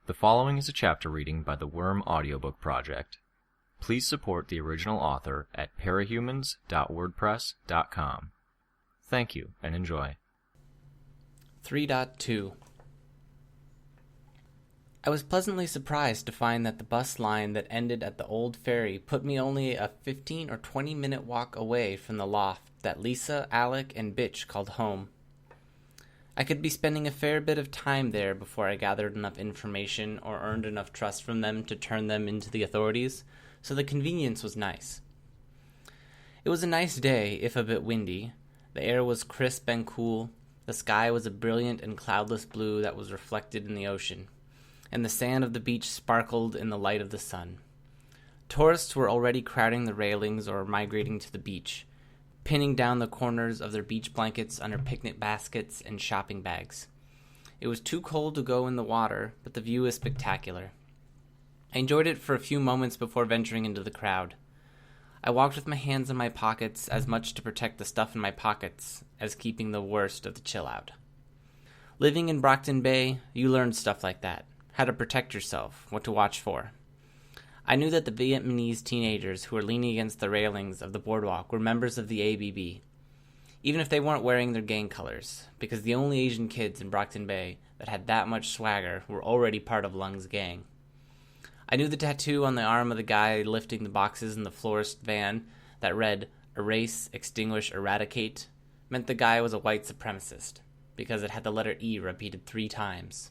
The following is a chapter reading by the Worm Audiobook Project. Please support the original author at parahumans.wordpress.com. Thank you and enjoy. 3.2 I was pleasantly surprised to find that the bus line that ended at the old ferry put me only a 15 or 20 minute walk away from the loft that Lisa, Alec, and Bitch called home. I could be spending a fair bit of time there before I gathered enough information or earned enough trust from them to turn them into the authorities, so the convenience was nice. It was a nice day, if a bit windy. The air was crisp and cool, the sky was a brilliant and cloudless blue that was reflected in the ocean, and the sand of the beach sparkled in the light of the sun. Tourists were already crowding the railings or migrating to the beach, pinning down the corners of their beach blankets under picnic baskets and shopping bags. It was too cold to go in the water, but the view was spectacular. I enjoyed it for a few moments before venturing into the crowd. I walked with my hands in my pockets, as much to protect the stuff in my pockets as keeping the worst of the chill out. Living in Brockton Bay, you learn stuff like that, how to protect yourself, what to watch for. I knew that the Vietnamese teenagers who were leaning against the railings of the boardwalk were members of the ABB, even if they weren't wearing their gang colors, because the only Asian kids in Brockton Bay that had that much swagger were already part of Lung's gang. I knew the tattoo on the arm of the guy lifting the boxes in the florist van that read, "Erase, Extinguish, Eradicate," meant the guy was a white supremacist, because it had the letter E repeated 3 times.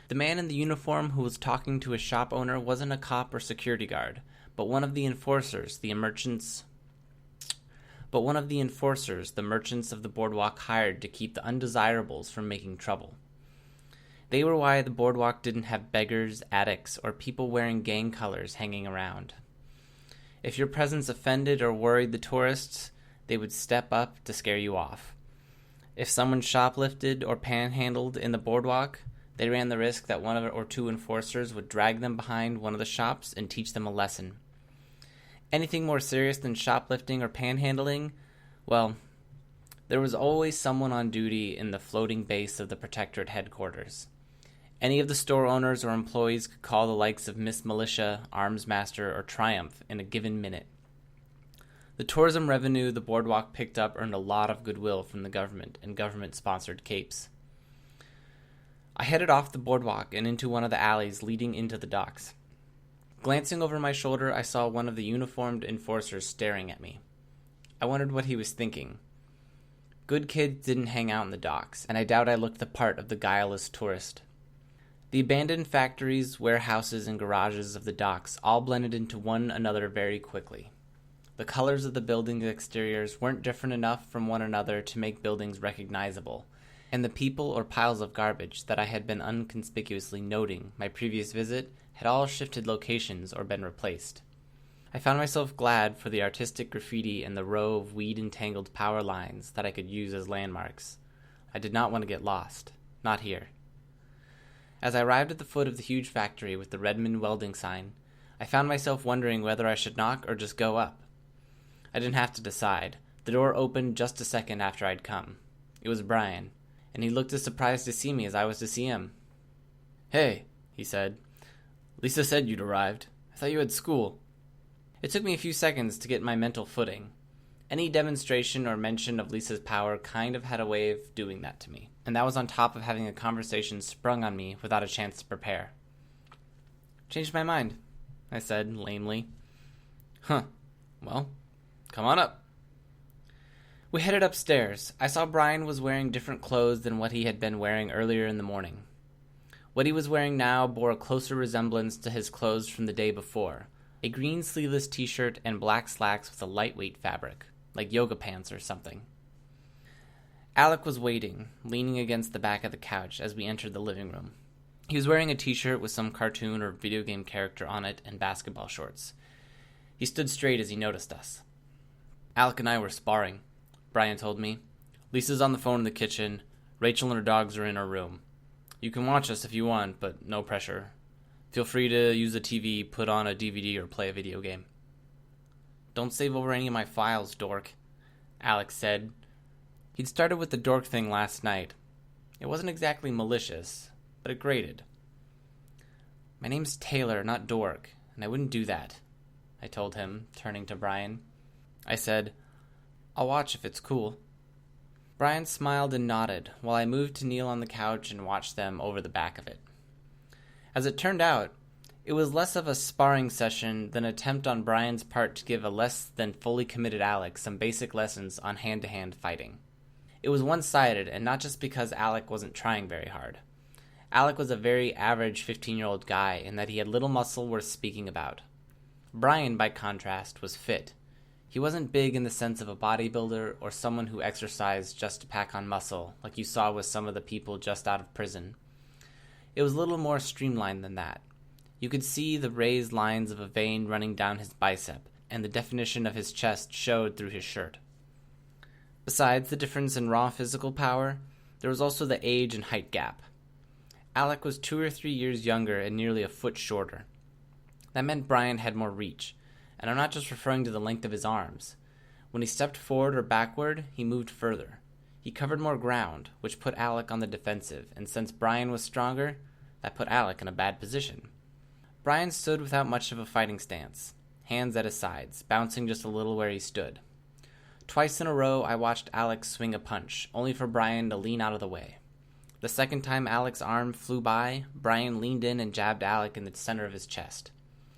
The man in the uniform who was talking to his shop owner wasn't a cop or security guard, but one of the enforcers the merchants of the boardwalk hired to keep the undesirables from making trouble. They were why the boardwalk didn't have beggars, addicts, or people wearing gang colors hanging around. If your presence offended or worried the tourists, they would step up to scare you off. If someone shoplifted or panhandled in the boardwalk, they ran the risk that one or two enforcers would drag them behind one of the shops and teach them a lesson. Anything more serious than shoplifting or panhandling? Well, there was always someone on duty in the floating base of the Protectorate headquarters. Any of the store owners or employees could call the likes of Miss Militia, Arms Master, or Triumph in a given minute. The tourism revenue the boardwalk picked up earned a lot of goodwill from the government and government-sponsored capes. I headed off the boardwalk and into one of the alleys leading into the docks. Glancing over my shoulder, I saw one of the uniformed enforcers staring at me. I wondered what he was thinking. Good kids didn't hang out in the docks, and I doubt I looked the part of the guileless tourist. The abandoned factories, warehouses, and garages of the docks all blended into one another very quickly. The colors of the buildings' exteriors weren't different enough from one another to make buildings recognizable, and the people or piles of garbage that I had been unconspicuously noting my previous visit had all shifted locations or been replaced. I found myself glad for the artistic graffiti and the row of weed-entangled power lines that I could use as landmarks. I did not want to get lost. Not here. As I arrived at the foot of the huge factory with the Redmond welding sign, I found myself wondering whether I should knock or just go up. I didn't have to decide. The door opened just a second after I'd come. It was Brian, and he looked as surprised to see me as I was to see him. "Hey," he said. "Lisa said you'd arrived. I thought you had school." It took me a few seconds to get my mental footing. Any demonstration or mention of Lisa's power kind of had a way of doing that to me, and that was on top of having a conversation sprung on me without a chance to prepare. "Changed my mind," I said lamely. "Huh. Well, come on up." We headed upstairs. I saw Brian was wearing different clothes than what he had been wearing earlier in the morning. What he was wearing now bore a closer resemblance to his clothes from the day before, a green sleeveless t-shirt and black slacks with a lightweight fabric, like yoga pants or something. Alec was waiting, leaning against the back of the couch as we entered the living room. He was wearing a t-shirt with some cartoon or video game character on it and basketball shorts. He stood straight as he noticed us. "Alec and I were sparring," Brian told me. "Lisa's on the phone in the kitchen. Rachel and her dogs are in her room. You can watch us if you want, but no pressure. Feel free to use the TV, put on a DVD, or play a video game." "Don't save over any of my files, dork," Alex said. He'd started with the dork thing last night. It wasn't exactly malicious, but it grated. My name's Taylor, not Dork, and I wouldn't do that, I told him, turning to Brian. I said, I'll watch if it's cool. Brian smiled and nodded, while I moved to kneel on the couch and watch them over the back of it. As it turned out, it was less of a sparring session than an attempt on Brian's part to give a less than fully committed Alec some basic lessons on hand-to-hand fighting. It was one-sided, and not just because Alec wasn't trying very hard. Alec was a very average 15-year-old guy in that he had little muscle worth speaking about. Brian, by contrast, was fit. He wasn't big in the sense of a bodybuilder or someone who exercised just to pack on muscle, like you saw with some of the people just out of prison. It was a little more streamlined than that. You could see the raised lines of a vein running down his bicep, and the definition of his chest showed through his shirt. Besides the difference in raw physical power, there was also the age and height gap. Alec was 2 or 3 years younger and nearly a foot shorter. That meant Brian had more reach, and I'm not just referring to the length of his arms. When he stepped forward or backward, he moved further. He covered more ground, which put Alec on the defensive, and since Brian was stronger, that put Alec in a bad position. Brian stood without much of a fighting stance, hands at his sides, bouncing just a little where he stood. Twice in a row, I watched Alec swing a punch, only for Brian to lean out of the way. The second time Alec's arm flew by, Brian leaned in and jabbed Alec in the center of his chest.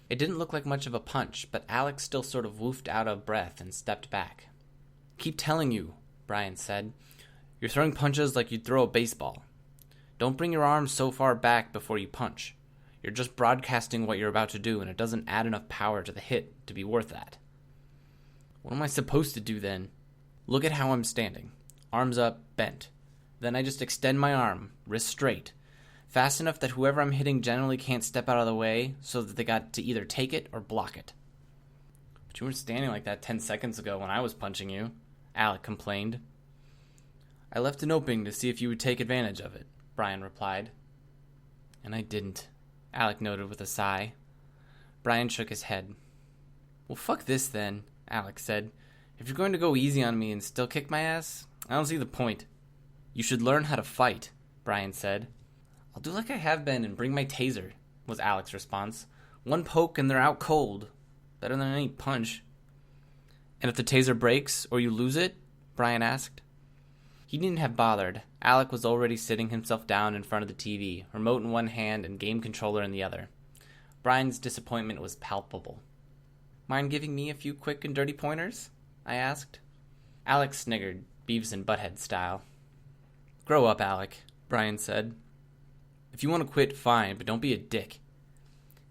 It didn't look like much of a punch, but Alec still sort of woofed out of breath and stepped back. Keep telling you, Brian said. You're throwing punches like you'd throw a baseball. Don't bring your arms so far back before you punch. You're just broadcasting what you're about to do, and it doesn't add enough power to the hit to be worth that. What am I supposed to do then? Look at how I'm standing. Arms up, bent. Then I just extend my arm, wrist straight. Fast enough that whoever I'm hitting generally can't step out of the way so that they got to either take it or block it. But you weren't standing like that 10 seconds ago when I was punching you, Alec complained. I left an opening to see if you would take advantage of it, Brian replied. And I didn't, Alec noted with a sigh. Brian shook his head. Well, fuck this then, Alec said. If you're going to go easy on me and still kick my ass, I don't see the point. You should learn how to fight, Brian said. I'll do like I have been and bring my taser, was Alec's response. One poke and they're out cold. Better than any punch. And if the taser breaks or you lose it? Brian asked. He needn't have bothered. Alec was already sitting himself down in front of the TV, remote in one hand and game controller in the other. Brian's disappointment was palpable. Mind giving me a few quick and dirty pointers? I asked. Alec sniggered, Beavis and Butthead style. Grow up, Alec, Brian said. If you want to quit, fine, but don't be a dick.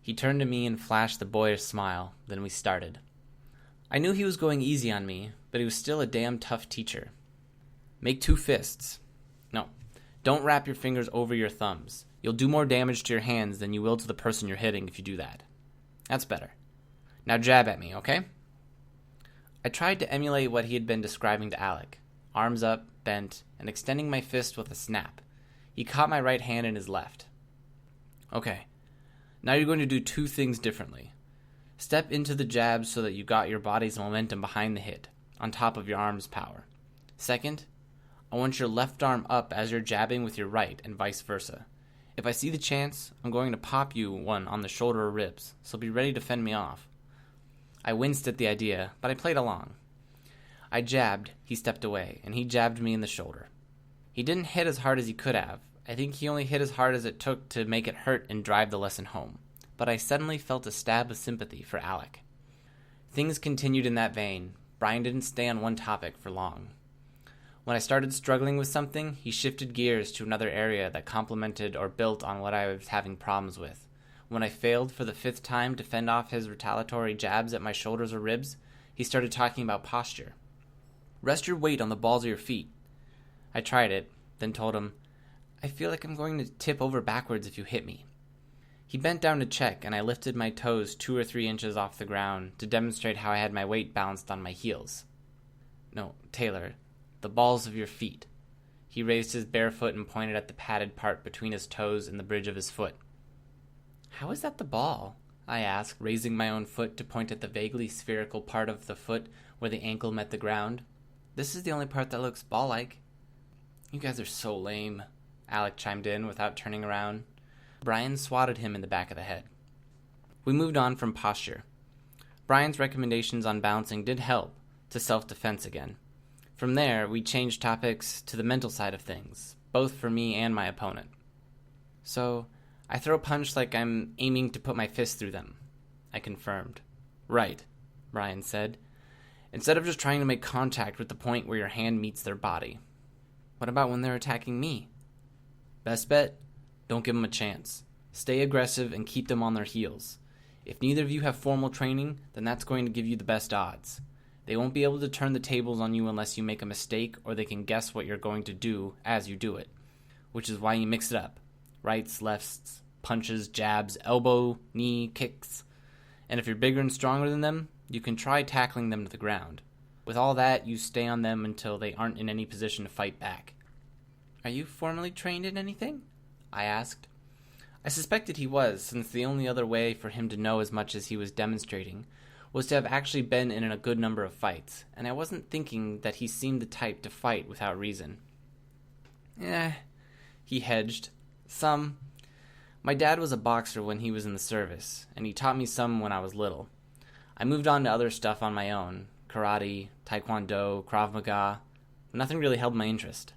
He turned to me and flashed the boyish smile. Then we started. I knew he was going easy on me, but he was still a damn tough teacher. Make 2 fists. No, don't wrap your fingers over your thumbs. You'll do more damage to your hands than you will to the person you're hitting if you do that. That's better. Now jab at me, okay? I tried to emulate what he had been describing to Alec. Arms up, bent, and extending my fist with a snap. He caught my right hand in his left. Okay, now you're going to do 2 things differently. Step into the jab so that you got your body's momentum behind the hit, on top of your arm's power. Second, I want your left arm up as you're jabbing with your right, and vice versa. If I see the chance, I'm going to pop you one on the shoulder or ribs, so be ready to fend me off. I winced at the idea, but I played along. I jabbed, he stepped away, and he jabbed me in the shoulder. He didn't hit as hard as he could have. I think he only hit as hard as it took to make it hurt and drive the lesson home. But I suddenly felt a stab of sympathy for Alec. Things continued in that vein. Brian didn't stay on one topic for long. When I started struggling with something, he shifted gears to another area that complemented or built on what I was having problems with. When I failed for the 5th time to fend off his retaliatory jabs at my shoulders or ribs, he started talking about posture. Rest your weight on the balls of your feet. I tried it, then told him, I feel like I'm going to tip over backwards if you hit me. He bent down to check, and I lifted my toes 2 or 3 inches off the ground to demonstrate how I had my weight balanced on my heels. No, Taylor, the balls of your feet. He raised his bare foot and pointed at the padded part between his toes and the bridge of his foot. How is that the ball? I asked, raising my own foot to point at the vaguely spherical part of the foot where the ankle met the ground. This is the only part that looks ball-like. You guys are so lame, Alec chimed in without turning around. Brian swatted him in the back of the head. We moved on from posture. Brian's recommendations on bouncing did help to self-defense again. From there, we changed topics to the mental side of things, both for me and my opponent. So, I throw a punch like I'm aiming to put my fist through them, I confirmed. Right, Brian said. Instead of just trying to make contact with the point where your hand meets their body. What about when they're attacking me? Best bet? Don't give them a chance. Stay aggressive and keep them on their heels. If neither of you have formal training, then that's going to give you the best odds. They won't be able to turn the tables on you unless you make a mistake or they can guess what you're going to do as you do it. Which is why you mix it up. Rights, lefts, punches, jabs, elbow, knee, kicks. And if you're bigger and stronger than them, you can try tackling them to the ground. With all that, you stay on them until they aren't in any position to fight back. Are you formally trained in anything? I asked. I suspected he was, since the only other way for him to know as much as he was demonstrating was to have actually been in a good number of fights, and I wasn't thinking that he seemed the type to fight without reason. He hedged. Some. My dad was a boxer when he was in the service, and he taught me some when I was little. I moved on to other stuff on my own, karate, taekwondo, Krav Maga. Nothing really held my interest.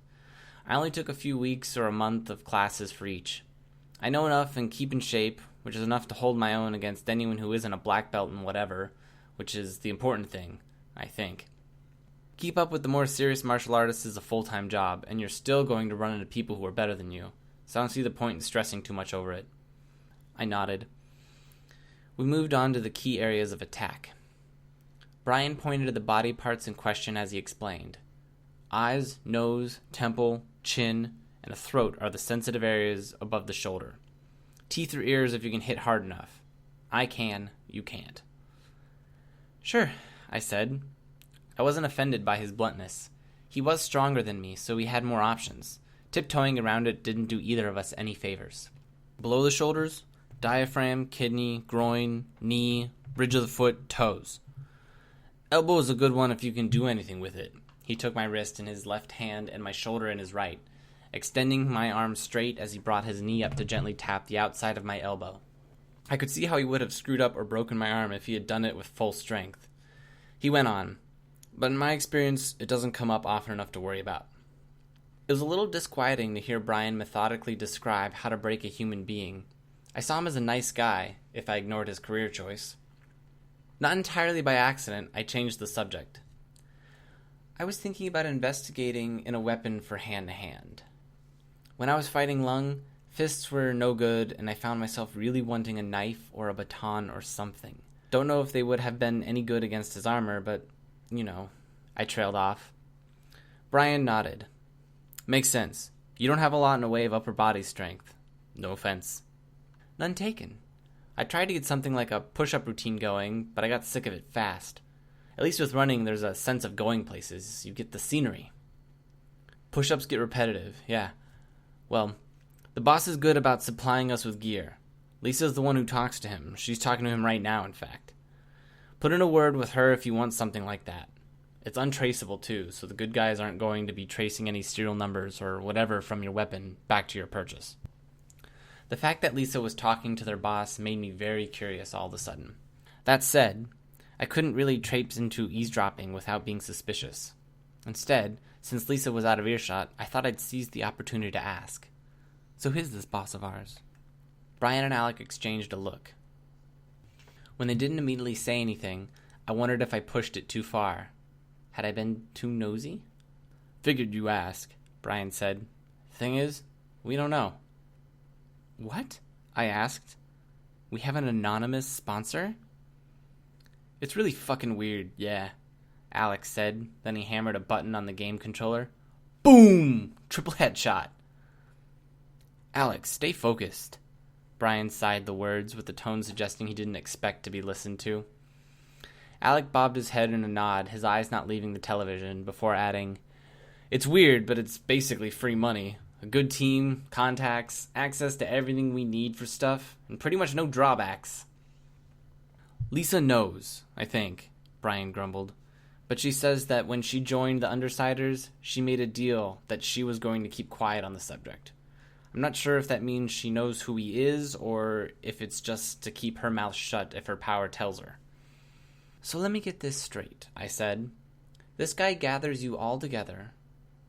I only took a few weeks or a month of classes for each. I know enough and keep in shape, which is enough to hold my own against anyone who isn't a black belt in whatever, which is the important thing, I think. Keep up with the more serious martial artists is a full-time job, and you're still going to run into people who are better than you, so I don't see the point in stressing too much over it. I nodded. We moved on to the key areas of attack. Brian pointed to the body parts in question as he explained. Eyes, nose, temple, chin, and a throat are the sensitive areas above the shoulder. Teeth or ears if you can hit hard enough. I can, you can't. Sure, I said. I wasn't offended by his bluntness. He was stronger than me, so we had more options. Tiptoeing around it didn't do either of us any favors. Below the shoulders, diaphragm, kidney, groin, knee, bridge of the foot, toes. Elbow is a good one if you can do anything with it. He took my wrist in his left hand and my shoulder in his right, extending my arm straight as he brought his knee up to gently tap the outside of my elbow. I could see how he would have screwed up or broken my arm if he had done it with full strength. He went on, but in my experience, it doesn't come up often enough to worry about. It was a little disquieting to hear Brian methodically describe how to break a human being. I saw him as a nice guy, if I ignored his career choice. Not entirely by accident, I changed the subject. I was thinking about investigating in a weapon for hand-to-hand. When I was fighting Lung, fists were no good, and I found myself really wanting a knife or a baton or something. Don't know if they would have been any good against his armor, but, I trailed off. Brian nodded. Makes sense. You don't have a lot in the way of upper body strength. No offense. None taken. I tried to get something like a push-up routine going, but I got sick of it fast. At least with running, there's a sense of going places. You get the scenery. Push-ups get repetitive, yeah. Well, the boss is good about supplying us with gear. Lisa's the one who talks to him. She's talking to him right now, in fact. Put in a word with her if you want something like that. It's untraceable, too, so the good guys aren't going to be tracing any serial numbers or whatever from your weapon back to your purchase. The fact that Lisa was talking to their boss made me very curious all of a sudden. That said, I couldn't really traipse into eavesdropping without being suspicious. Instead, since Lisa was out of earshot, I thought I'd seize the opportunity to ask. So who's this boss of ours? Brian and Alec exchanged a look. When they didn't immediately say anything, I wondered if I pushed it too far. Had I been too nosy? Figured you ask, Brian said. Thing is, we don't know. What? I asked. We have an anonymous sponsor? It's really fucking weird, yeah, Alex said. Then he hammered a button on the game controller. Boom! Triple headshot. Alex, stay focused. Brian sighed the words with the tone suggesting he didn't expect to be listened to. Alec bobbed his head in a nod, his eyes not leaving the television, before adding, It's weird, but it's basically free money. A good team, contacts, access to everything we need for stuff, and pretty much no drawbacks. Lisa knows, I think, Brian grumbled. But she says that when she joined the Undersiders, she made a deal that she was going to keep quiet on the subject. I'm not sure if that means she knows who he is or if it's just to keep her mouth shut if her power tells her. So let me get this straight, I said. This guy gathers you all together,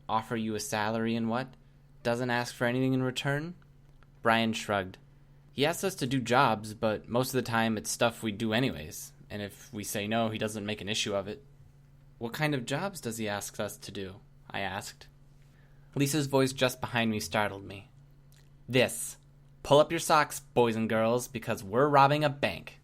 offer you a salary and what? Doesn't ask for anything in return? Brian shrugged. He asks us to do jobs, but most of the time it's stuff we do anyways, and if we say no, he doesn't make an issue of it. What kind of jobs does he ask us to do? I asked. Lisa's voice just behind me startled me. This. Pull up your socks, boys and girls, because we're robbing a bank.